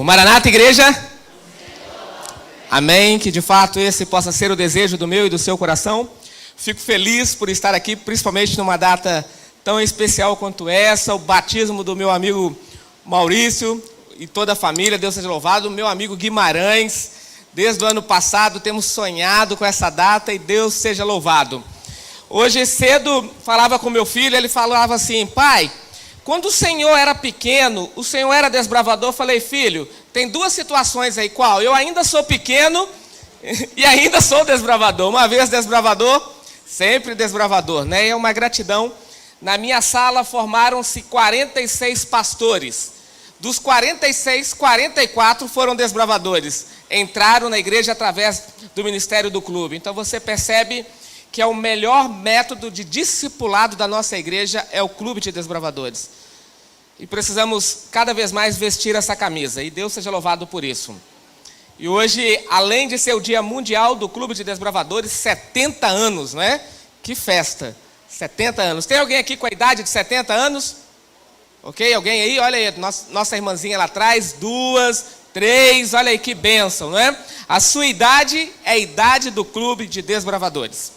Maranata, igreja. Amém. Que de fato esse possa ser o desejo do meu e do seu coração. Fico feliz por estar aqui, principalmente numa data tão especial quanto essa, o batismo do meu amigo Maurício e toda a família. Deus seja louvado. Meu amigo Guimarães, desde o ano passado temos sonhado com essa data e Deus seja louvado. Hoje cedo falava com meu filho, ele falava assim: pai, quando o senhor era pequeno, o senhor era desbravador? Eu falei: filho, tem duas situações aí. Qual? Eu ainda sou pequeno e ainda sou desbravador. Uma vez desbravador, sempre desbravador, né? É uma gratidão. Na minha sala formaram-se 46 pastores. Dos 46, 44 foram desbravadores. Entraram na igreja através do ministério do clube. Então você percebe que é o melhor método de discipulado da nossa igreja, é o clube de desbravadores. E precisamos cada vez mais vestir essa camisa, e Deus seja louvado por isso. E hoje, além de ser o dia mundial do clube de desbravadores, 70 anos, não é? Que festa, 70 anos. Tem alguém aqui com a idade de 70 anos? Ok, alguém aí? Olha aí, nossa irmãzinha lá atrás, 2, 3, olha aí que bênção, não é? A sua idade é a idade do clube de desbravadores.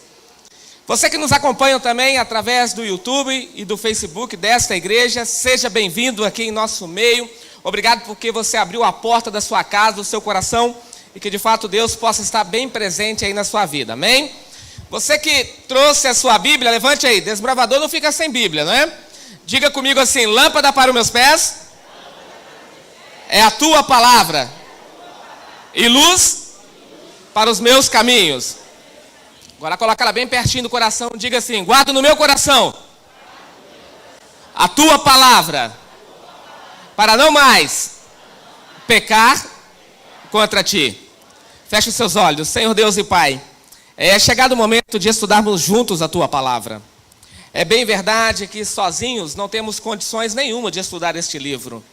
Você que nos acompanha também através do YouTube e do Facebook desta igreja, seja bem-vindo aqui em nosso meio. Obrigado porque você abriu a porta da sua casa, do seu coração, e que de fato Deus possa estar bem presente aí na sua vida, amém? Você que trouxe a sua Bíblia, levante aí. Desbravador não fica sem Bíblia, não é? Diga comigo assim: lâmpada para os meus pés é a tua palavra e luz para os meus caminhos. Agora coloca ela bem pertinho do coração, diga assim: guardo no meu coração a tua palavra, para não mais pecar contra ti. Feche os seus olhos. Senhor Deus e Pai, é chegado o momento de estudarmos juntos a tua palavra. É bem verdade que sozinhos não temos condições nenhuma de estudar este livro.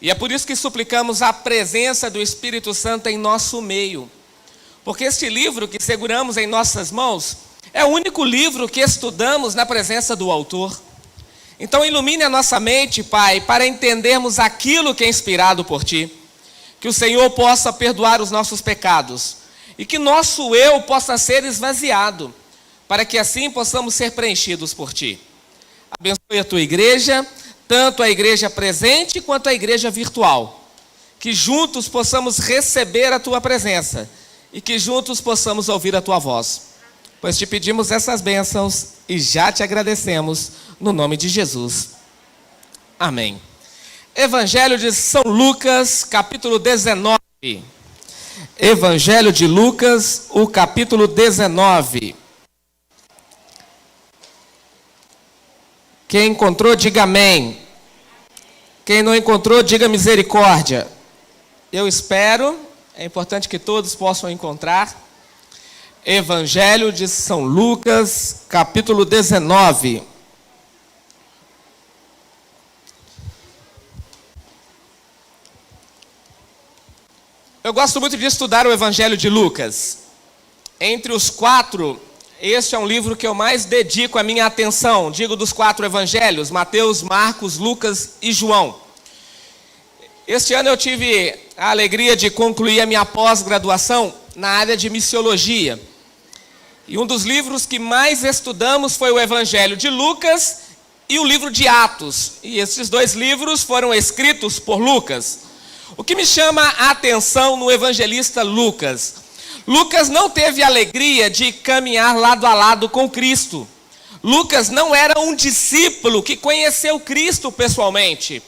E é por isso que suplicamos a presença do Espírito Santo em nosso meio. Porque este livro que seguramos em nossas mãos é o único livro que estudamos na presença do autor. Então ilumine a nossa mente, Pai, para entendermos aquilo que é inspirado por Ti. Que o Senhor possa perdoar os nossos pecados e que nosso eu possa ser esvaziado, para que assim possamos ser preenchidos por Ti. Abençoe a Tua igreja, tanto a igreja presente quanto a igreja virtual. Que juntos possamos receber a Tua presença e que juntos possamos ouvir a Tua voz. Pois te pedimos essas bênçãos e já te agradecemos, no nome de Jesus. Amém. Evangelho de São Lucas, capítulo 19. Evangelho de Lucas, o capítulo 19. Quem encontrou, diga amém. Quem não encontrou, diga misericórdia. Eu espero. É importante que todos possam encontrar. Evangelho de São Lucas, capítulo 19. Eu gosto muito de estudar o Evangelho de Lucas. Entre os 4, este é um livro que eu mais dedico a minha atenção. Digo dos 4 evangelhos: Mateus, Marcos, Lucas e João. Este ano eu tive a alegria de concluir a minha pós-graduação na área de missiologia. E um dos livros que mais estudamos foi o Evangelho de Lucas e o livro de Atos. E esses 2 livros foram escritos por Lucas. O que me chama a atenção no evangelista Lucas? Lucas não teve a alegria de caminhar lado a lado com Cristo. Lucas não era um discípulo que conheceu Cristo pessoalmente.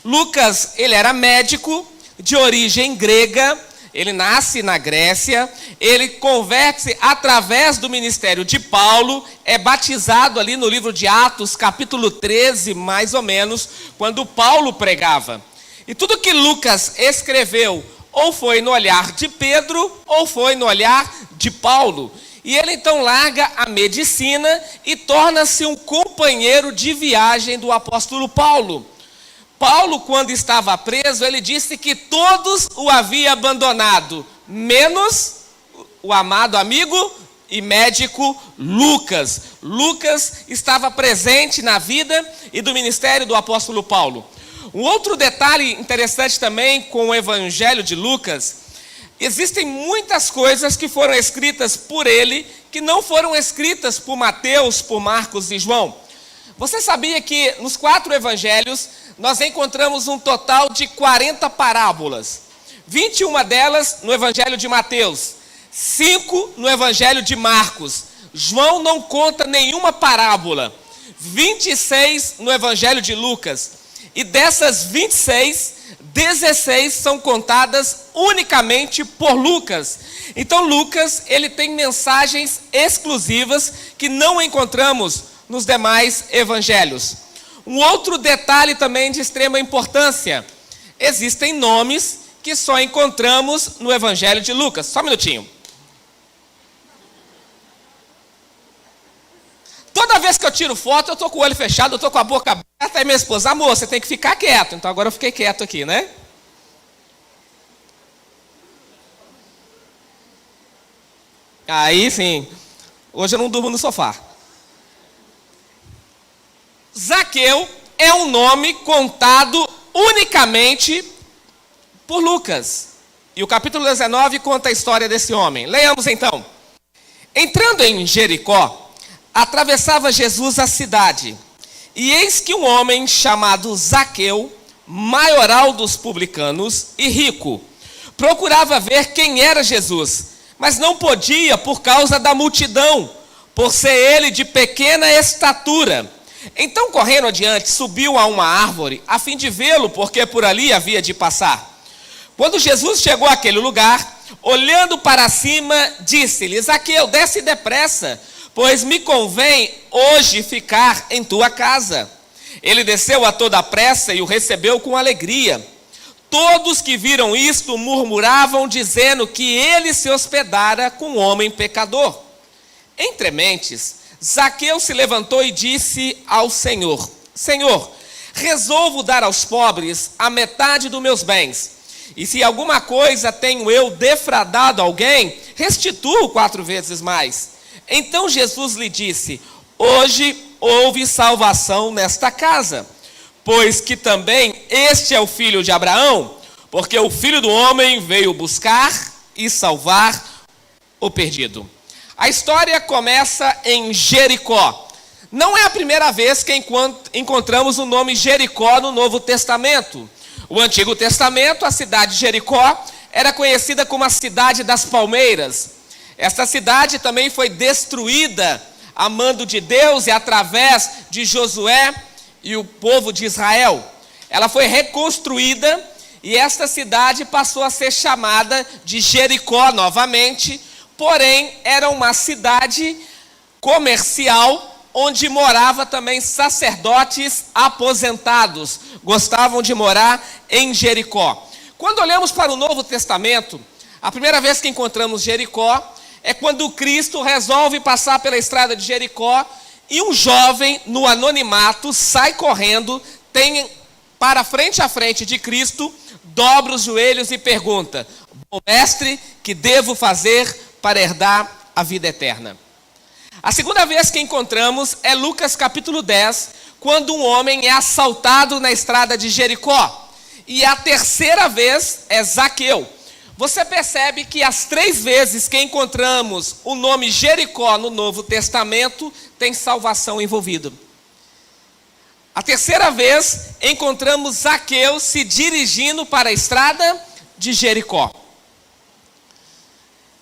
Lucas, ele era médico, de origem grega, ele nasce na Grécia, ele converte-se através do ministério de Paulo, é batizado ali no livro de Atos, capítulo 13, mais ou menos, quando Paulo pregava. E tudo que Lucas escreveu, ou foi no olhar de Pedro, ou foi no olhar de Paulo. E ele então larga a medicina e torna-se um companheiro de viagem do apóstolo Paulo. Paulo, quando estava preso, ele disse que todos o haviam abandonado, menos o amado amigo e médico Lucas. Lucas estava presente na vida e do ministério do apóstolo Paulo. Um outro detalhe interessante também com o Evangelho de Lucas, existem muitas coisas que foram escritas por ele, que não foram escritas por Mateus, por Marcos e João. Você sabia que nos 4 evangelhos nós encontramos um total de 40 parábolas? 21 delas no Evangelho de Mateus, 5 no Evangelho de Marcos. João não conta nenhuma parábola. 26 no Evangelho de Lucas. E dessas 26, 16 são contadas unicamente por Lucas. Então Lucas, ele tem mensagens exclusivas que não encontramos nos demais evangelhos. Um outro detalhe também de extrema importância: existem nomes que só encontramos no Evangelho de Lucas. Só um minutinho. Toda vez que eu tiro foto, eu estou com o olho fechado, eu estou com a boca aberta, aí minha esposa: amor, você tem que ficar quieto. Então agora eu fiquei quieto aqui, né? Aí sim, hoje eu não durmo no sofá. Zaqueu é um nome contado unicamente por Lucas. E o capítulo 19 conta a história desse homem. Leiamos então. Entrando em Jericó, atravessava Jesus a cidade. E eis que um homem chamado Zaqueu, maioral dos publicanos e rico, procurava ver quem era Jesus, mas não podia por causa da multidão, por ser ele de pequena estatura. Então, correndo adiante, subiu a uma árvore, a fim de vê-lo, porque por ali havia de passar. Quando Jesus chegou àquele lugar, olhando para cima, disse-lhe: Zaqueu, desce depressa, pois me convém hoje ficar em tua casa. Ele desceu a toda pressa e o recebeu com alegria. Todos que viram isto murmuravam, dizendo que ele se hospedara com um homem pecador. Entre mentes, Zaqueu se levantou e disse ao Senhor: Senhor, resolvo dar aos pobres a metade dos meus bens. E se alguma coisa tenho eu defraudado alguém, restituo 4 vezes mais. Então Jesus lhe disse: hoje houve salvação nesta casa, pois que também este é o filho de Abraão, porque o Filho do Homem veio buscar e salvar o perdido. A história começa em Jericó. Não é a primeira vez que encontramos o nome Jericó no Novo Testamento. O Antigo Testamento, a cidade de Jericó, era conhecida como a cidade das palmeiras. Esta cidade também foi destruída a mando de Deus e através de Josué e o povo de Israel. Ela foi reconstruída e esta cidade passou a ser chamada de Jericó novamente, porém era uma cidade comercial onde morava também sacerdotes aposentados, gostavam de morar em Jericó. Quando olhamos para o Novo Testamento, a primeira vez que encontramos Jericó é quando Cristo resolve passar pela estrada de Jericó e um jovem no anonimato sai correndo, tem para frente a frente de Cristo, dobra os joelhos e pergunta: bom mestre, que devo fazer para herdar a vida eterna? A segunda vez que encontramos é Lucas capítulo 10, quando um homem é assaltado na estrada de Jericó. E a terceira vez é Zaqueu. Você percebe que as 3 vezes que encontramos o nome Jericó no Novo Testamento, tem salvação envolvido. A terceira vez encontramos Zaqueu se dirigindo para a estrada de Jericó.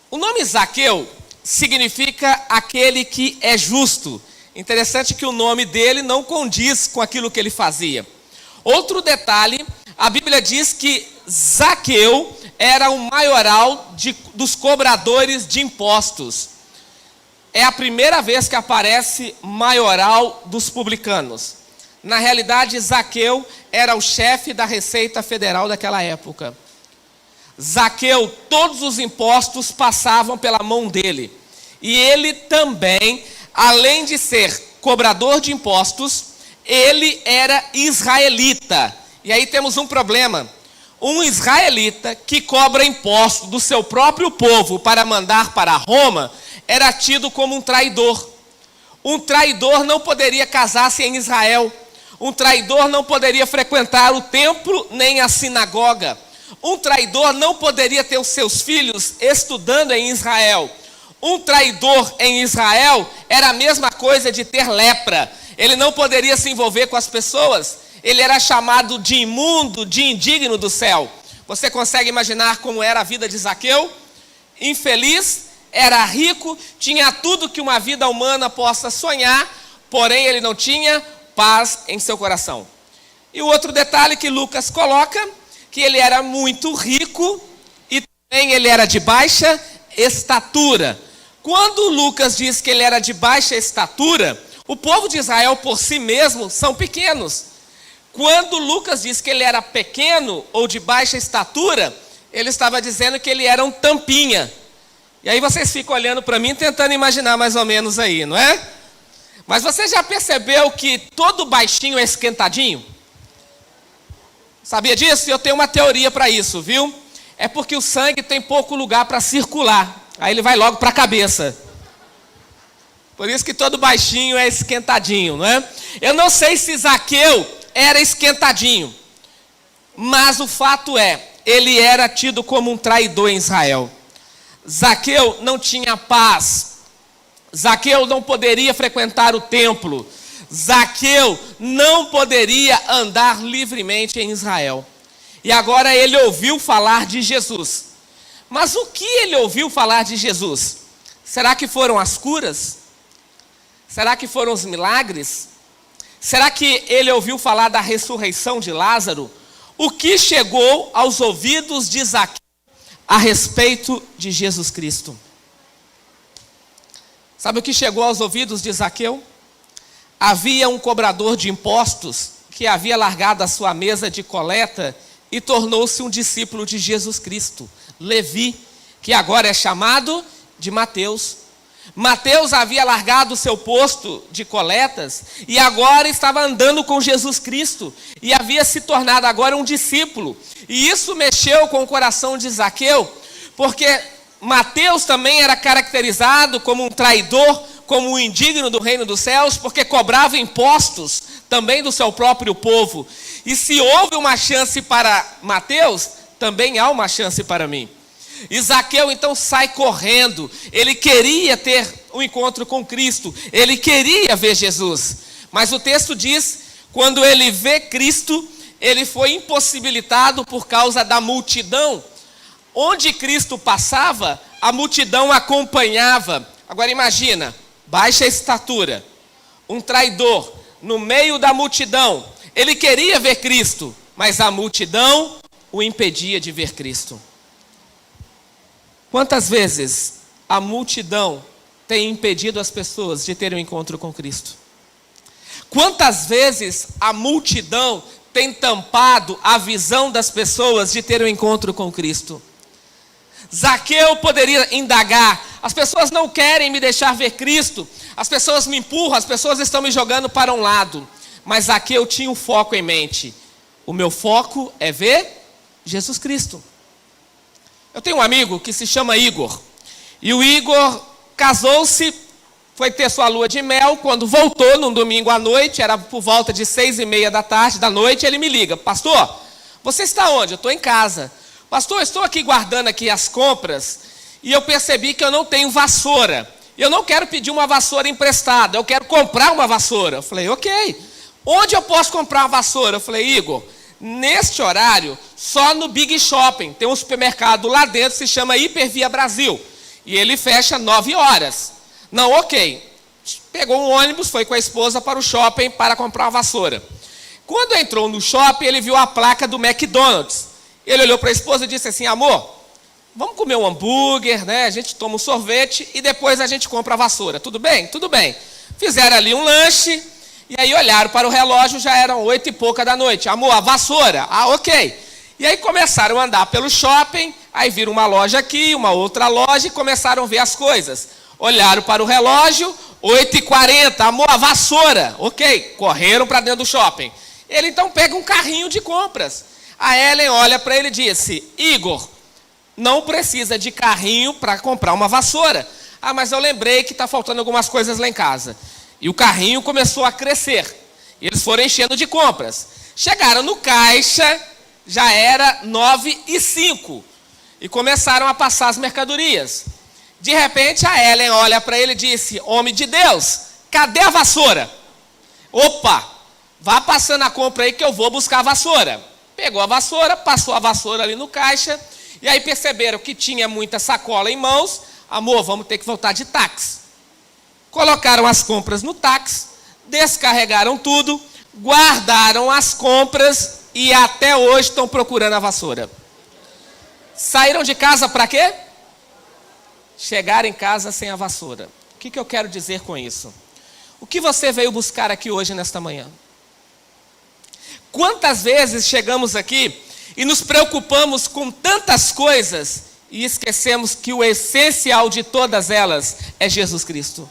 O nome Zaqueu significa aquele que é justo. Interessante que o nome dele não condiz com aquilo que ele fazia. Outro detalhe, a Bíblia diz que Zaqueu era o maioral dos cobradores de impostos. É a primeira vez que aparece maioral dos publicanos. Na realidade, Zaqueu era o chefe da Receita Federal daquela época. Zaqueu, todos os impostos passavam pela mão dele. E ele também, além de ser cobrador de impostos, ele era israelita. E aí temos um problema. Um israelita que cobra imposto do seu próprio povo para mandar para Roma, era tido como um traidor. Um traidor não poderia casar-se em Israel. Um traidor não poderia frequentar o templo nem a sinagoga. Um traidor não poderia ter os seus filhos estudando em Israel. Um traidor em Israel era a mesma coisa de ter lepra. Ele não poderia se envolver com as pessoas. Ele era chamado de imundo, de indigno do céu. Você consegue imaginar como era a vida de Zaqueu? Infeliz, era rico, tinha tudo que uma vida humana possa sonhar, porém ele não tinha paz em seu coração. E o outro detalhe que Lucas coloca, que ele era muito rico e também ele era de baixa estatura. Quando Lucas diz que ele era de baixa estatura, o povo de Israel por si mesmo são pequenos. Quando Lucas diz que ele era pequeno ou de baixa estatura, ele estava dizendo que ele era um tampinha. E aí vocês ficam olhando para mim tentando imaginar mais ou menos aí, não é? Mas você já percebeu que todo baixinho é esquentadinho? Sabia disso? Eu tenho uma teoria para isso, viu? É porque o sangue tem pouco lugar para circular. Aí ele vai logo para a cabeça. Por isso que todo baixinho é esquentadinho, não é? Eu não sei se Zaqueu era esquentadinho, mas o fato é, ele era tido como um traidor em Israel. Zaqueu não tinha paz. Zaqueu não poderia frequentar o templo. Zaqueu não poderia andar livremente em Israel. E agora ele ouviu falar de Jesus. Mas o que ele ouviu falar de Jesus? Será que foram as curas? Será que foram os milagres? Será que ele ouviu falar da ressurreição de Lázaro? O que chegou aos ouvidos de Zaqueu a respeito de Jesus Cristo? Sabe o que chegou aos ouvidos de Zaqueu? Havia um cobrador de impostos que havia largado a sua mesa de coleta e tornou-se um discípulo de Jesus Cristo, Levi, que agora é chamado de Mateus. Mateus havia largado o seu posto de coletas e agora estava andando com Jesus Cristo e havia se tornado agora um discípulo. E isso mexeu com o coração de Zaqueu, porque Mateus também era caracterizado como um traidor, como um indigno do reino dos céus, porque cobrava impostos também do seu próprio povo. E se houve uma chance para Mateus, também há uma chance para mim. E Zaqueu então sai correndo. Ele queria ter um encontro com Cristo, ele queria ver Jesus. Mas o texto diz, quando ele vê Cristo, ele foi impossibilitado por causa da multidão. Onde Cristo passava, a multidão acompanhava. Agora imagina, baixa estatura, um traidor no meio da multidão. Ele queria ver Cristo, mas a multidão o impedia de ver Cristo. Quantas vezes a multidão tem impedido as pessoas de terem um encontro com Cristo? Quantas vezes a multidão tem tampado a visão das pessoas de ter um encontro com Cristo? Zaqueu poderia indagar: as pessoas não querem me deixar ver Cristo, as pessoas me empurram, as pessoas estão me jogando para um lado. Mas Zaqueu tinha um foco em mente: o meu foco é ver Jesus Cristo. Eu tenho um amigo que se chama Igor, e o Igor casou-se, foi ter sua lua de mel. Quando voltou num domingo à noite, era por volta de 6:30 da noite, ele me liga: pastor, você está onde? Eu estou em casa. Pastor, eu estou aqui guardando aqui as compras e eu percebi que eu não tenho vassoura. Eu não quero pedir uma vassoura emprestada, eu quero comprar uma vassoura. Eu falei: ok, onde eu posso comprar uma vassoura? Eu falei: Igor, neste horário, só no Big Shopping. Tem um supermercado lá dentro, se chama Hipervia Brasil. E ele fecha 9 horas. Não, ok. Pegou um ônibus, foi com a esposa para o shopping para comprar uma vassoura. Quando entrou no shopping, ele viu a placa do McDonald's. Ele olhou para a esposa e disse assim: amor, vamos comer um hambúrguer, né? A gente toma um sorvete e depois a gente compra a vassoura. Tudo bem? Tudo bem. Fizeram ali um lanche e aí olharam para o relógio, já eram 8 e pouca da noite. Amor, a vassoura? Ah, ok. E aí começaram a andar pelo shopping, aí viram uma loja aqui, uma outra loja e começaram a ver as coisas. Olharam para o relógio, 8h40, amor, a vassoura. Ok, correram para dentro do shopping. Ele então pega um carrinho de compras. A Ellen olha para ele e disse: Igor, não precisa de carrinho para comprar uma vassoura. Ah, mas eu lembrei que está faltando algumas coisas lá em casa. E o carrinho começou a crescer. E eles foram enchendo de compras. Chegaram no caixa, já era 9h05. E começaram a passar as mercadorias. De repente, a Ellen olha para ele e disse: homem de Deus, cadê a vassoura? Opa, vá passando a compra aí que eu vou buscar a vassoura. Pegou a vassoura, passou a vassoura ali no caixa. E aí perceberam que tinha muita sacola em mãos. Amor, vamos ter que voltar de táxi. Colocaram as compras no táxi, descarregaram tudo, guardaram as compras e até hoje estão procurando a vassoura. Saíram de casa para quê? Chegaram em casa sem a vassoura. O que eu quero dizer com isso? O que você veio buscar aqui hoje, nesta manhã? Quantas vezes chegamos aqui e nos preocupamos com tantas coisas e esquecemos que o essencial de todas elas é Jesus Cristo?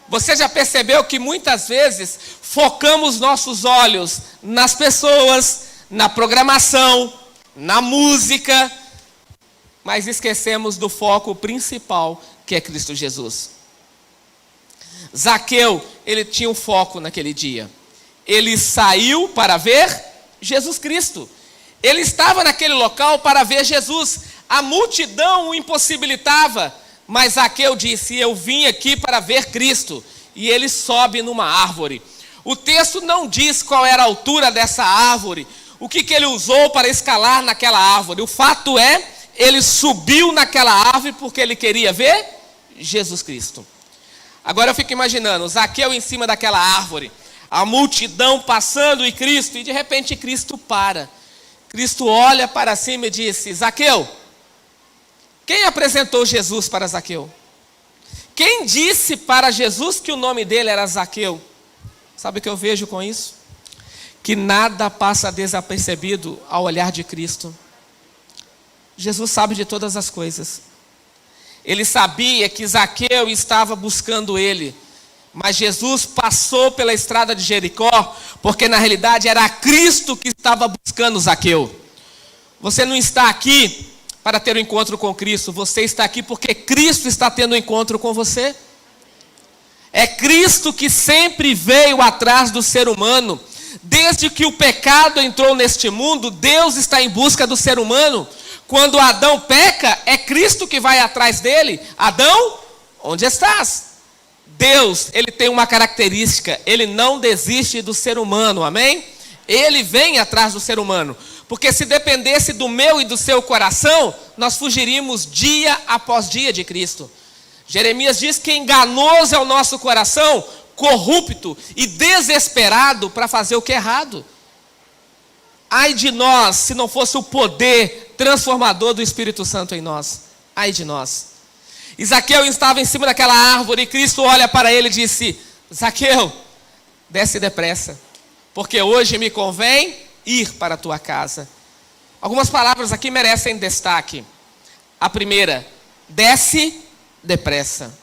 Você já percebeu que muitas vezes focamos nossos olhos nas pessoas, na programação, na música, mas esquecemos do foco principal, que é Cristo Jesus. Zaqueu, ele tinha um foco naquele dia. Ele saiu para ver Jesus Cristo. Ele estava naquele local para ver Jesus. A multidão o impossibilitava, mas Zaqueu disse: eu vim aqui para ver Cristo. E ele sobe numa árvore. O texto não diz qual era a altura dessa árvore, o que ele usou para escalar naquela árvore. O fato é, ele subiu naquela árvore porque ele queria ver Jesus Cristo. Agora eu fico imaginando, Zaqueu em cima daquela árvore, a multidão passando e Cristo, e de repente Cristo para. Cristo olha para cima e disse: Zaqueu, quem apresentou Jesus para Zaqueu? Quem disse para Jesus que o nome dele era Zaqueu? Sabe o que eu vejo com isso? Que nada passa desapercebido ao olhar de Cristo. Jesus sabe de todas as coisas. Ele sabia que Zaqueu estava buscando ele. Mas Jesus passou pela estrada de Jericó, porque na realidade era Cristo que estava buscando Zaqueu. Você não está aqui para ter um encontro com Cristo, você está aqui porque Cristo está tendo um encontro com você. É Cristo que sempre veio atrás do ser humano. Desde que o pecado entrou neste mundo, Deus está em busca do ser humano. Quando Adão peca, é Cristo que vai atrás dele. Adão, onde estás? Deus, ele tem uma característica, ele não desiste do ser humano, amém? Ele vem atrás do ser humano, porque se dependesse do meu e do seu coração, nós fugiríamos dia após dia de Cristo. Jeremias diz que enganoso é o nosso coração, corrupto e desesperado para fazer o que é errado. Ai de nós, se não fosse o poder transformador do Espírito Santo em nós. Ai de nós. E Zaqueu estava em cima daquela árvore e Cristo olha para ele e disse: Zaqueu, desce depressa, porque hoje me convém ir para a tua casa. Algumas palavras aqui merecem destaque. A primeira: desce depressa.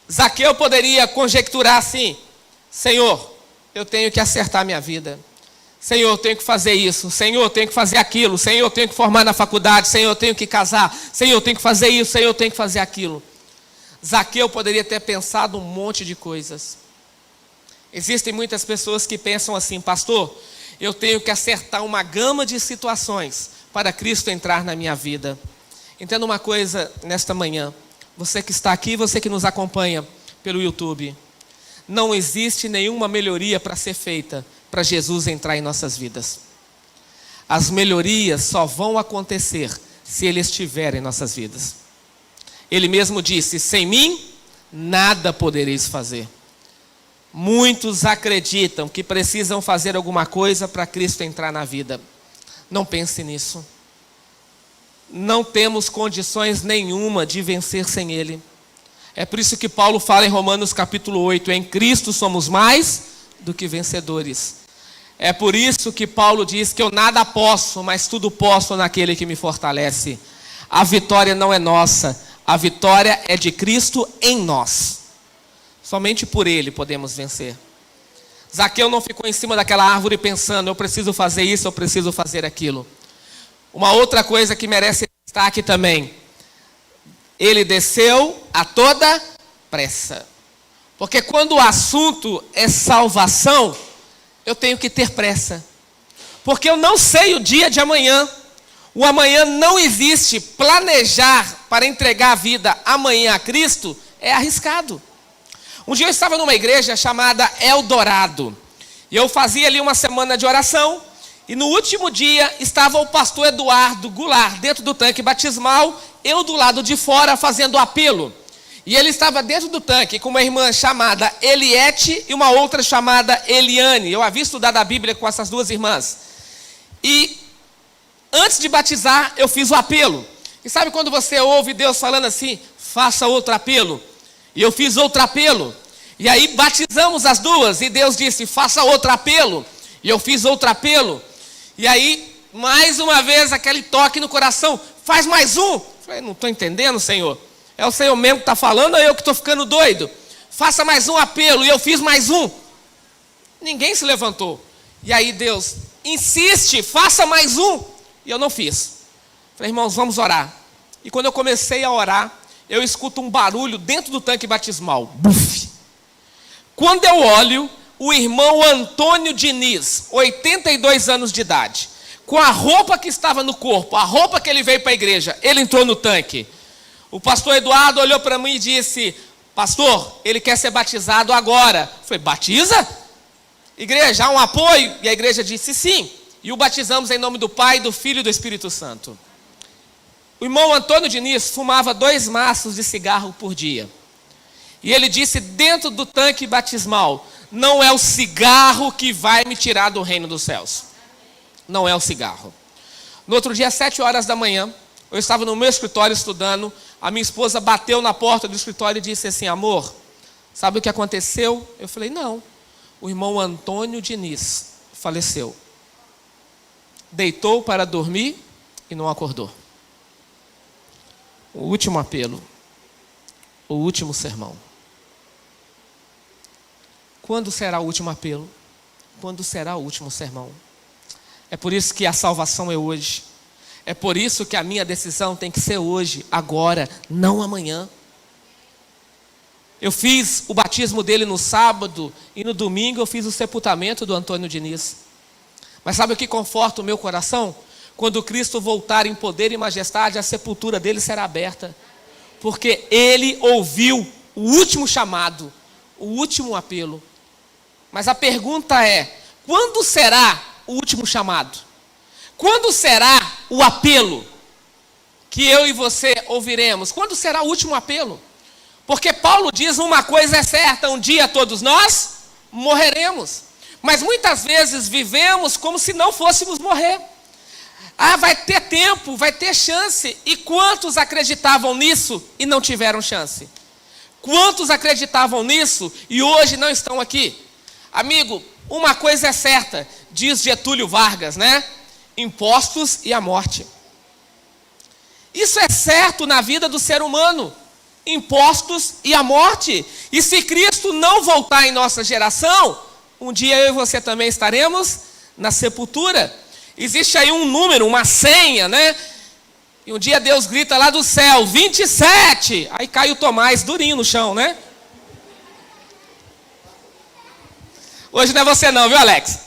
Zaqueu poderia conjecturar assim: Senhor, eu tenho que acertar minha vida. Senhor, eu tenho que fazer isso. Senhor, eu tenho que fazer aquilo. Senhor, eu tenho que formar na faculdade. Senhor, eu tenho que casar. Senhor, eu tenho que fazer isso. Senhor, eu tenho que fazer aquilo. Zaqueu poderia ter pensado um monte de coisas. Existem muitas pessoas que pensam assim: pastor, eu tenho que acertar uma gama de situações para Cristo entrar na minha vida. Entenda uma coisa nesta manhã. Você que está aqui, você que nos acompanha pelo YouTube. Não existe nenhuma melhoria para ser feita para Jesus entrar em nossas vidas. As melhorias só vão acontecer se Ele estiver em nossas vidas. Ele mesmo disse: sem mim, nada podereis fazer. Muitos acreditam que precisam fazer alguma coisa para Cristo entrar na vida. Não pense nisso. Não temos condições nenhuma de vencer sem Ele. É por isso que Paulo fala em Romanos capítulo 8, em Cristo somos mais do que vencedores. É por isso que Paulo diz que eu nada posso, mas tudo posso naquele que me fortalece. A vitória não é nossa, a vitória é de Cristo em nós. Somente por Ele podemos vencer. Zaqueu não ficou em cima daquela árvore pensando: eu preciso fazer isso, eu preciso fazer aquilo. Uma outra coisa que merece destaque também: ele desceu a toda pressa. Porque quando o assunto é salvação, eu tenho que ter pressa. Porque eu não sei o dia de amanhã. O amanhã não existe. Planejar para entregar a vida amanhã a Cristo é arriscado. Um dia eu estava numa igreja chamada Eldorado. E eu fazia ali uma semana de oração. E no último dia estava o pastor Eduardo Goulart dentro do tanque batismal. Eu do lado de fora fazendo apelo. E ele estava dentro do tanque com uma irmã chamada Eliette e uma outra chamada Eliane. Eu havia estudado a Bíblia com essas duas irmãs. E antes de batizar, eu fiz o apelo. E sabe quando você ouve Deus falando assim, faça outro apelo? E eu fiz outro apelo. E aí batizamos as duas. E Deus disse, faça outro apelo. E eu fiz outro apelo. E aí, mais uma vez, aquele toque no coração, faz mais um. Eu falei, não estou entendendo, Senhor. É o Senhor mesmo que está falando ou eu que estou ficando doido? Faça mais um apelo. E eu fiz mais um. Ninguém se levantou. E aí Deus insiste, faça mais um. E eu não fiz. Falei, irmãos, vamos orar. E quando eu comecei a orar, eu escuto um barulho dentro do tanque batismal. Buf! Quando eu olho, o irmão Antônio Diniz, 82 anos de idade, com a roupa que estava no corpo, a roupa que ele veio para a igreja, ele entrou no tanque. O pastor Eduardo olhou para mim e disse, pastor, ele quer ser batizado agora. Eu falei, batiza? Igreja, há um apoio? E a igreja disse sim. E o batizamos em nome do Pai, do Filho e do Espírito Santo. O irmão Antônio Diniz fumava 2 maços de cigarro por dia. E ele disse dentro do tanque batismal, não é o cigarro que vai me tirar do reino dos céus. Não é o cigarro. No outro dia, às 7 horas da manhã, eu estava no meu escritório estudando, a minha esposa bateu na porta do escritório e disse assim, amor, sabe o que aconteceu? Eu falei, não. O irmão Antônio Diniz faleceu. Deitou para dormir e não acordou. O último apelo. O último sermão. Quando será o último apelo? Quando será o último sermão? É por isso que a salvação é hoje. É por isso que a minha decisão tem que ser hoje, agora, não amanhã. Eu fiz o batismo dele no sábado e no domingo eu fiz o sepultamento do Antônio Diniz. Mas sabe o que conforta o meu coração? Quando Cristo voltar em poder e majestade, a sepultura dele será aberta. Porque ele ouviu o último chamado, o último apelo. Mas a pergunta é, quando será o último chamado? Quando será o apelo que eu e você ouviremos? Quando será o último apelo? Porque Paulo diz uma coisa é certa, um dia todos nós morreremos. Mas muitas vezes vivemos como se não fôssemos morrer. Ah, vai ter tempo, vai ter chance. E quantos acreditavam nisso e não tiveram chance? Quantos acreditavam nisso e hoje não estão aqui? Amigo, uma coisa é certa, diz Getúlio Vargas, né? Impostos e a morte. Isso é certo na vida do ser humano. Impostos e a morte. E se Cristo não voltar em nossa geração, um dia eu e você também estaremos na sepultura. Existe aí um número, uma senha, né? E um dia Deus grita lá do céu, 27. Aí cai o Tomás durinho no chão, né? Hoje não é você não, viu, Alex?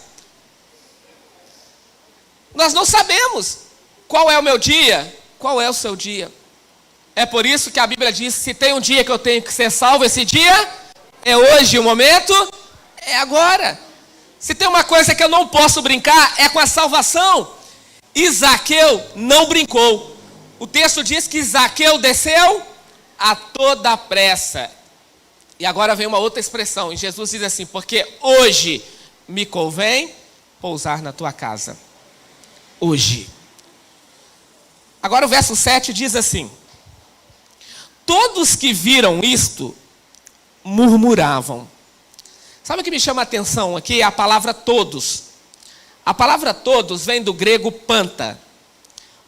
Nós não sabemos qual é o meu dia, qual é o seu dia. É por isso que a Bíblia diz, se tem um dia que eu tenho que ser salvo, esse dia é hoje, o momento é agora. Se tem uma coisa que eu não posso brincar, é com a salvação. Zaqueu não brincou. O texto diz que Zaqueu desceu a toda pressa. E agora vem uma outra expressão, e Jesus diz assim, porque hoje me convém pousar na tua casa. Hoje. Agora o verso 7 diz assim, todos que viram isto, murmuravam. Sabe o que me chama a atenção aqui? É a palavra todos. A palavra todos vem do grego panta.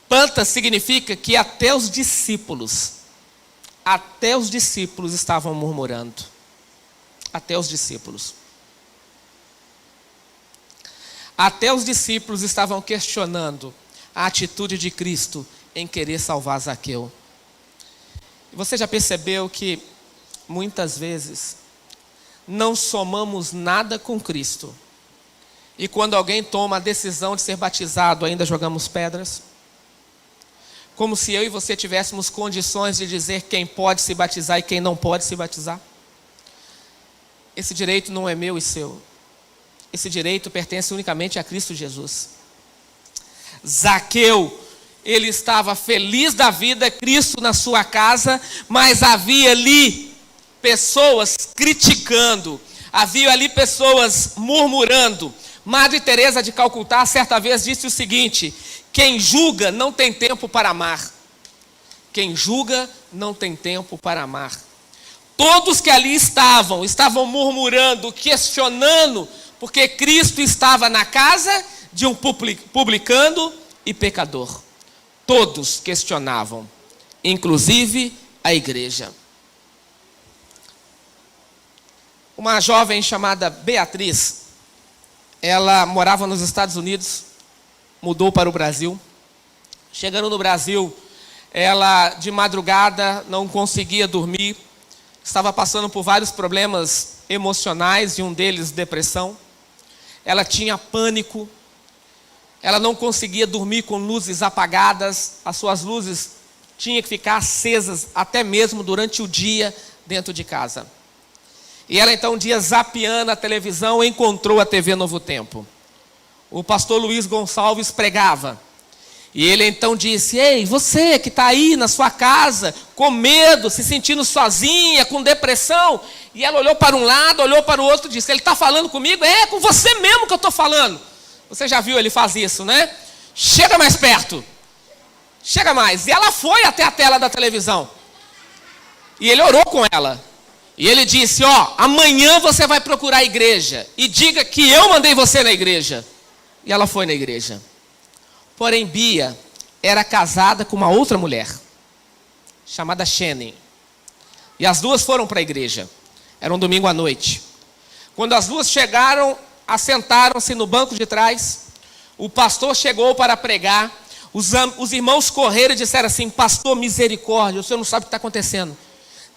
Panta significa que até os discípulos estavam murmurando. Até os discípulos. Até os discípulos estavam questionando a atitude de Cristo em querer salvar Zaqueu. Você já percebeu que muitas vezes não somamos nada com Cristo. E quando alguém toma a decisão de ser batizado, ainda jogamos pedras? Como se eu e você tivéssemos condições de dizer quem pode se batizar e quem não pode se batizar? Esse direito não é meu e seu. Esse direito pertence unicamente a Cristo Jesus. Zaqueu, ele estava feliz da vida, Cristo na sua casa, mas havia ali pessoas criticando, havia ali pessoas murmurando. Madre Teresa de Calcutá certa vez disse o seguinte: quem julga não tem tempo para amar. Quem julga não tem tempo para amar. Todos que ali estavam murmurando, questionando, porque Cristo estava na casa de um publicano e pecador. Todos questionavam, inclusive a igreja. Uma jovem chamada Beatriz, ela morava nos Estados Unidos, mudou para o Brasil. Chegando no Brasil, ela de madrugada não conseguia dormir, estava passando por vários problemas emocionais, e um deles depressão. Ela tinha pânico, ela não conseguia dormir com luzes apagadas, as suas luzes tinham que ficar acesas até mesmo durante o dia dentro de casa. E ela então um dia zapeando a televisão encontrou a TV Novo Tempo. O pastor Luiz Gonçalves pregava. E ele então disse: ei, você que está aí na sua casa, com medo, se sentindo sozinha, com depressão. E ela olhou para um lado, olhou para o outro e disse: ele está falando comigo? É com você mesmo que eu estou falando. Você já viu ele faz isso, né? Chega mais perto. Chega mais. E ela foi até a tela da televisão. E ele orou com ela. E ele disse: amanhã você vai procurar a igreja e diga que eu mandei você na igreja. E ela foi na igreja. Porém, Bia era casada com uma outra mulher, chamada Shannon. E as duas foram para a igreja. Era um domingo à noite. Quando as duas chegaram, assentaram-se no banco de trás. O pastor chegou para pregar. Os irmãos correram e disseram assim: pastor, misericórdia, o senhor não sabe o que está acontecendo.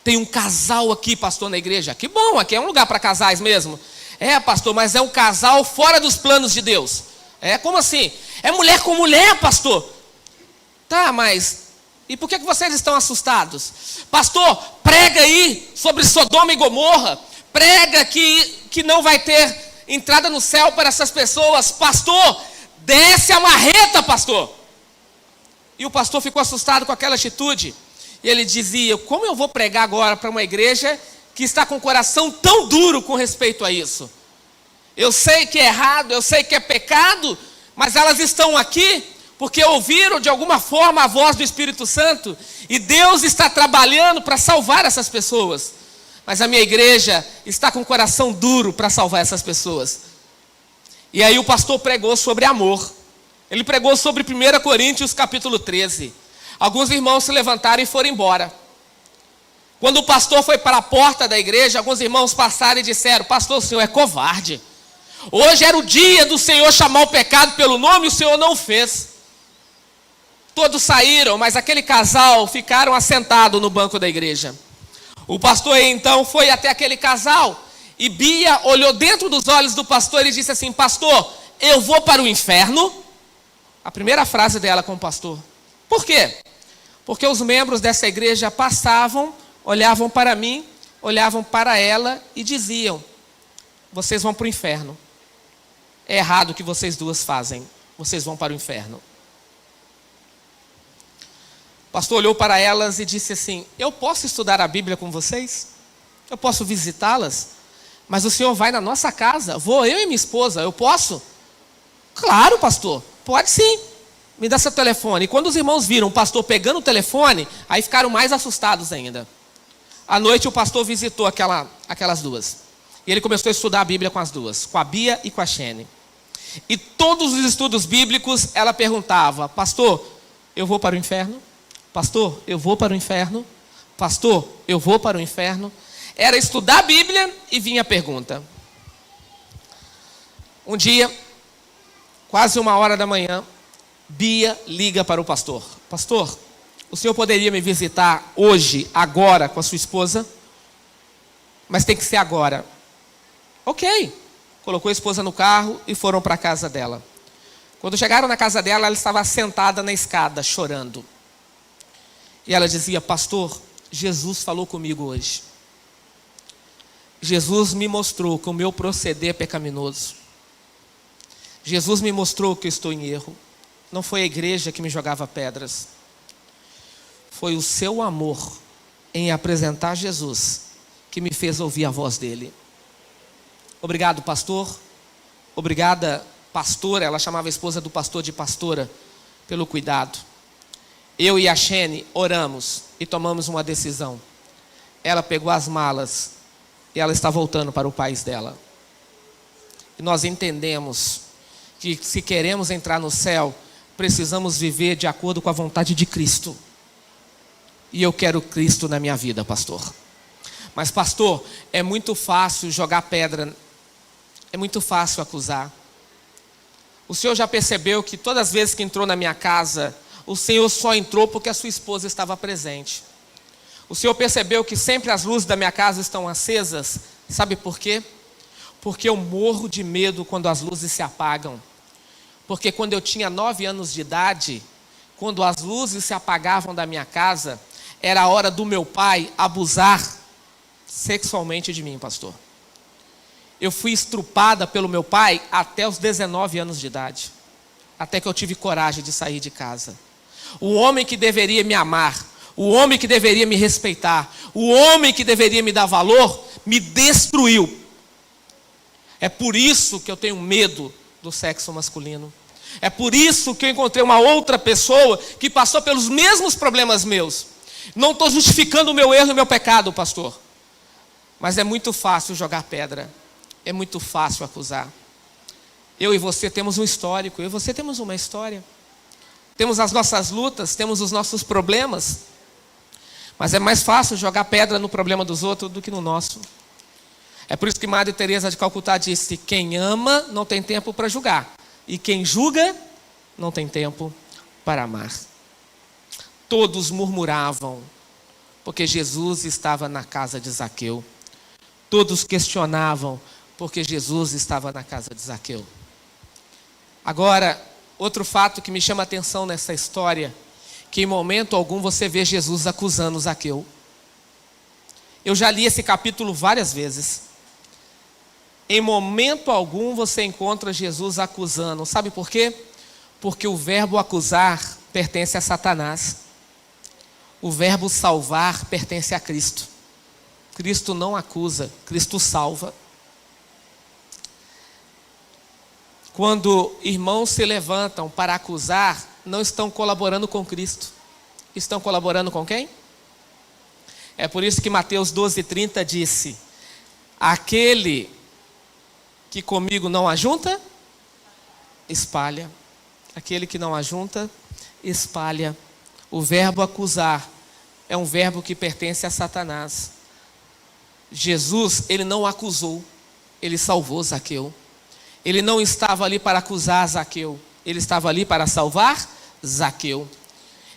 Tem um casal aqui, pastor, na igreja. Que bom, aqui é um lugar para casais mesmo. É, pastor, mas é um casal fora dos planos de Deus. É, como assim? É mulher com mulher, pastor. Tá, mas e por que vocês estão assustados? Pastor, prega aí sobre Sodoma e Gomorra. Prega que não vai ter entrada no céu para essas pessoas. Pastor, desce a marreta, pastor. E o pastor ficou assustado com aquela atitude. E ele dizia: como eu vou pregar agora para uma igreja que está com o coração tão duro com respeito a isso? Eu sei que é errado, eu sei que é pecado, mas elas estão aqui porque ouviram de alguma forma a voz do Espírito Santo, e Deus está trabalhando para salvar essas pessoas. Mas a minha igreja está com o coração duro para salvar essas pessoas. E aí o pastor pregou sobre amor. Ele pregou sobre 1 Coríntios capítulo 13. Alguns irmãos se levantaram e foram embora. Quando o pastor foi para a porta da igreja, alguns irmãos passaram e disseram: pastor, o senhor é covarde. Hoje era o dia do Senhor chamar o pecado pelo nome e o Senhor não fez. Todos saíram, mas aquele casal ficaram assentados no banco da igreja. O pastor então foi até aquele casal e Bia olhou dentro dos olhos do pastor e disse assim: pastor, eu vou para o inferno? A primeira frase dela com o pastor. Por quê? Porque os membros dessa igreja passavam, olhavam para mim, olhavam para ela e diziam: vocês vão para o inferno. É errado o que vocês duas fazem. Vocês vão para o inferno. O pastor olhou para elas e disse assim: eu posso estudar a Bíblia com vocês? Eu posso visitá-las? Mas o senhor vai na nossa casa. Vou eu e minha esposa. Eu posso? Claro, pastor. Pode sim. Me dá seu telefone. E quando os irmãos viram o pastor pegando o telefone, aí ficaram mais assustados ainda. À noite o pastor visitou aquelas duas. E ele começou a estudar a Bíblia com as duas, com a Bia e com a Shane. E todos os estudos bíblicos ela perguntava: pastor, eu vou para o inferno? Pastor, eu vou para o inferno? Pastor, eu vou para o inferno? Era estudar a Bíblia e vinha a pergunta. Um dia, quase 1h da manhã, Bia liga para o pastor: pastor, o senhor poderia me visitar hoje, agora, com a sua esposa? Mas tem que ser agora. Ok. Colocou a esposa no carro e foram para a casa dela. Quando chegaram na casa dela, ela estava sentada na escada, chorando. E ela dizia: pastor, Jesus falou comigo hoje. Jesus me mostrou que o meu proceder é pecaminoso. Jesus me mostrou que eu estou em erro. Não foi a igreja que me jogava pedras. Foi o seu amor em apresentar Jesus que me fez ouvir a voz dele. Obrigado, pastor. Obrigada, pastora. Ela chamava a esposa do pastor de pastora, pelo cuidado. Eu e a Shene oramos e tomamos uma decisão. Ela pegou as malas e ela está voltando para o país dela. E nós entendemos que se queremos entrar no céu, precisamos viver de acordo com a vontade de Cristo. E eu quero Cristo na minha vida, pastor. Mas, pastor, é muito fácil jogar pedra, é muito fácil acusar. O senhor já percebeu que todas as vezes que entrou na minha casa, o senhor só entrou porque a sua esposa estava presente. O senhor percebeu que sempre as luzes da minha casa estão acesas? Sabe por quê? Porque eu morro de medo quando as luzes se apagam. Porque quando eu tinha 9 anos de idade, quando as luzes se apagavam da minha casa, era a hora do meu pai abusar sexualmente de mim, pastor. Eu fui estrupada pelo meu pai até os 19 anos de idade. Até que eu tive coragem de sair de casa. O homem que deveria me amar, o homem que deveria me respeitar, o homem que deveria me dar valor, me destruiu. É por isso que eu tenho medo do sexo masculino. É por isso que eu encontrei uma outra pessoa que passou pelos mesmos problemas meus. Não estou justificando o meu erro e o meu pecado, pastor. Mas é muito fácil jogar pedra. É muito fácil acusar. Eu e você temos um histórico. Eu e você temos uma história. Temos as nossas lutas, temos os nossos problemas. Mas é mais fácil jogar pedra no problema dos outros do que no nosso. É por isso que Madre Teresa de Calcutá disse: quem ama não tem tempo para julgar. E quem julga não tem tempo para amar. Todos murmuravam, porque Jesus estava na casa de Zaqueu. Todos questionavam, porque Jesus estava na casa de Zaqueu. Agora, outro fato que me chama a atenção nessa história, que em momento algum você vê Jesus acusando Zaqueu. Eu já li esse capítulo várias vezes. Em momento algum você encontra Jesus acusando. Sabe por quê? Porque o verbo acusar pertence a Satanás. O verbo salvar pertence a Cristo. Cristo não acusa, Cristo salva. Quando irmãos se levantam para acusar, não estão colaborando com Cristo. Estão colaborando com quem? É por isso que Mateus 12:30 disse: aquele que comigo não ajunta, espalha. Aquele que não ajunta, espalha. O verbo acusar é um verbo que pertence a Satanás. Jesus, ele não acusou, ele salvou Zaqueu. Ele não estava ali para acusar Zaqueu, ele estava ali para salvar Zaqueu.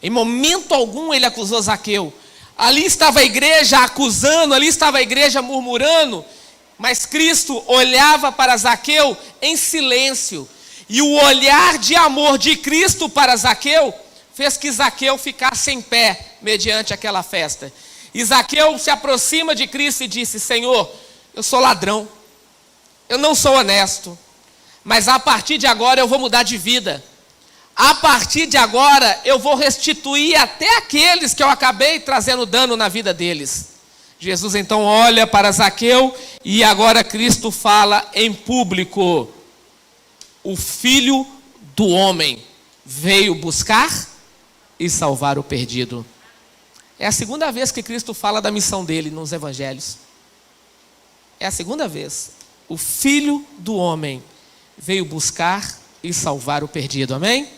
Em momento algum ele acusou Zaqueu. Ali estava a igreja acusando, ali estava a igreja murmurando, mas Cristo olhava para Zaqueu em silêncio. E o olhar de amor de Cristo para Zaqueu fez que Zaqueu ficasse em pé mediante aquela festa. E Zaqueu se aproxima de Cristo e disse: Senhor, eu sou ladrão, eu não sou honesto, mas a partir de agora eu vou mudar de vida. A partir de agora eu vou restituir até aqueles que eu acabei trazendo dano na vida deles. Jesus então olha para Zaqueu e agora Cristo fala em público: o Filho do Homem veio buscar e salvar o perdido. É a segunda vez que Cristo fala da missão dele nos evangelhos. É a segunda vez. O Filho do Homem veio buscar e salvar o perdido. Amém?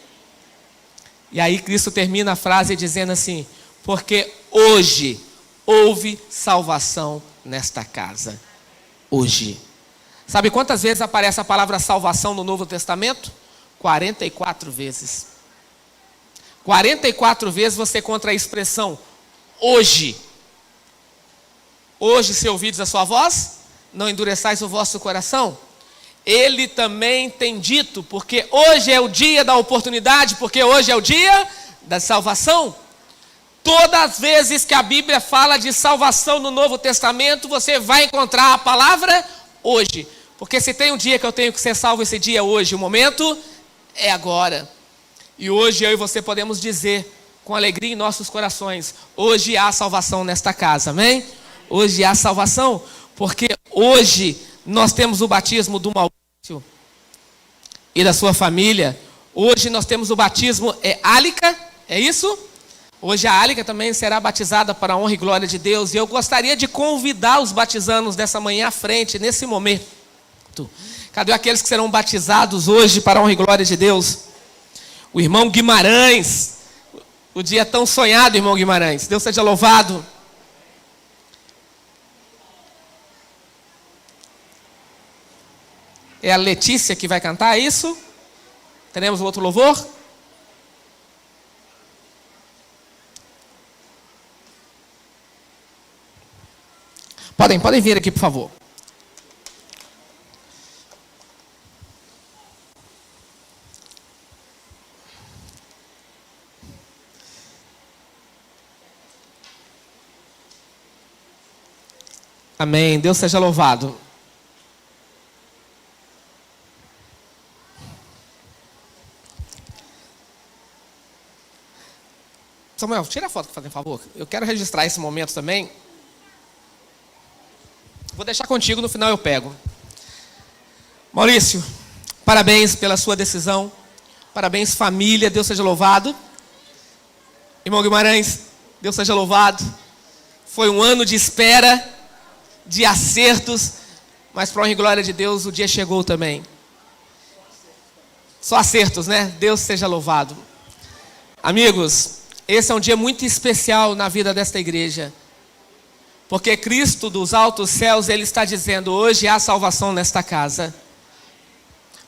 E aí Cristo termina a frase dizendo assim: porque hoje houve salvação nesta casa. Hoje. Sabe quantas vezes aparece a palavra salvação no Novo Testamento? 44 vezes. 44 vezes você encontra a expressão hoje. Hoje, se ouvides a sua voz, não endureçais o vosso coração. Ele também tem dito, porque hoje é o dia da oportunidade, porque hoje é o dia da salvação. Todas as vezes que a Bíblia fala de salvação no Novo Testamento, você vai encontrar a palavra hoje. Porque se tem um dia que eu tenho que ser salvo, esse dia é hoje, o momento é agora. E hoje eu e você podemos dizer com alegria em nossos corações, hoje há salvação nesta casa, amém? Hoje há salvação, porque hoje nós temos o batismo do Maurício e da sua família. Hoje nós temos o batismo, Álica, é isso? Hoje a Álica também será batizada para a honra e glória de Deus. E eu gostaria de convidar os batizandos dessa manhã à frente, nesse momento. Cadê aqueles que serão batizados hoje para a honra e glória de Deus? O irmão Guimarães, o dia tão sonhado, irmão Guimarães. Deus seja louvado. É a Letícia que vai cantar isso? Teremos outro louvor? Podem vir aqui, por favor. Amém. Deus seja louvado. Samuel, tira a foto, por favor. Eu quero registrar esse momento também. Vou deixar contigo, no final eu pego. Maurício, parabéns pela sua decisão. Parabéns, família. Deus seja louvado. Irmão Guimarães, Deus seja louvado. Foi um ano de espera, de acertos, mas para a honra e glória de Deus, o dia chegou também. Só acertos, né? Deus seja louvado. Amigos, esse é um dia muito especial na vida desta igreja. Porque Cristo dos altos céus, Ele está dizendo, hoje há salvação nesta casa.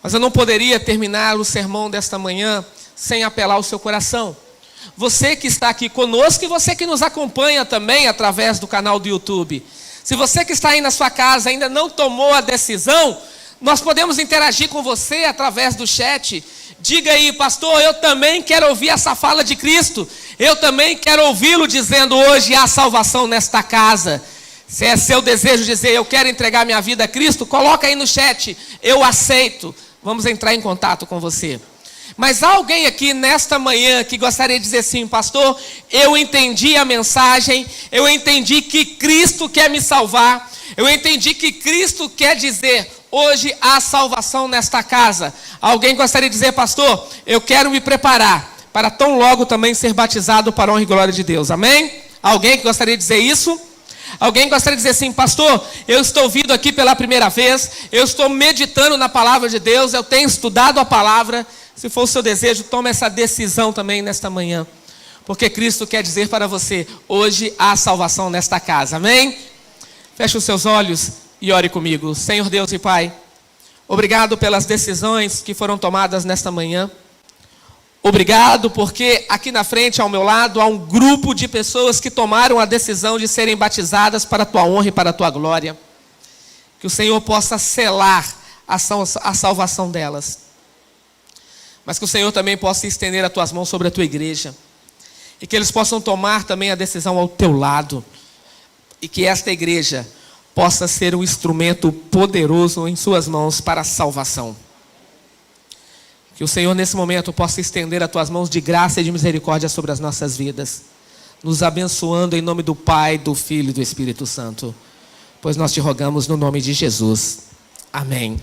Mas eu não poderia terminar o sermão desta manhã sem apelar ao seu coração. Você que está aqui conosco e você que nos acompanha também através do canal do YouTube. Se você que está aí na sua casa ainda não tomou a decisão, nós podemos interagir com você através do chat. Diga aí, pastor, eu também quero ouvir essa fala de Cristo. Eu também quero ouvi-lo dizendo, hoje há salvação nesta casa. Se é seu desejo dizer, eu quero entregar minha vida a Cristo, coloca aí no chat, eu aceito. Vamos entrar em contato com você. Mas há alguém aqui nesta manhã que gostaria de dizer assim, pastor, eu entendi a mensagem, eu entendi que Cristo quer me salvar, eu entendi que Cristo quer dizer, hoje há salvação nesta casa. Alguém gostaria de dizer, pastor, eu quero me preparar para tão logo também ser batizado para a honra e glória de Deus, amém? Alguém que gostaria de dizer isso? Alguém gostaria de dizer assim, pastor, eu estou vindo aqui pela primeira vez, eu estou meditando na palavra de Deus, eu tenho estudado a palavra. Se for o seu desejo, tome essa decisão também nesta manhã. Porque Cristo quer dizer para você, hoje há salvação nesta casa, amém? Feche os seus olhos e ore comigo. Senhor Deus e Pai, obrigado pelas decisões que foram tomadas nesta manhã. Obrigado porque aqui na frente, ao meu lado, há um grupo de pessoas que tomaram a decisão de serem batizadas para a Tua honra e para a Tua glória. Que o Senhor possa selar a salvação delas. Mas que o Senhor também possa estender as Tuas mãos sobre a Tua igreja. E que eles possam tomar também a decisão ao Teu lado. E que esta igreja possa ser um instrumento poderoso em Suas mãos para a salvação. Que o Senhor nesse momento possa estender as Tuas mãos de graça e de misericórdia sobre as nossas vidas. Nos abençoando em nome do Pai, do Filho e do Espírito Santo. Pois nós te rogamos no nome de Jesus. Amém.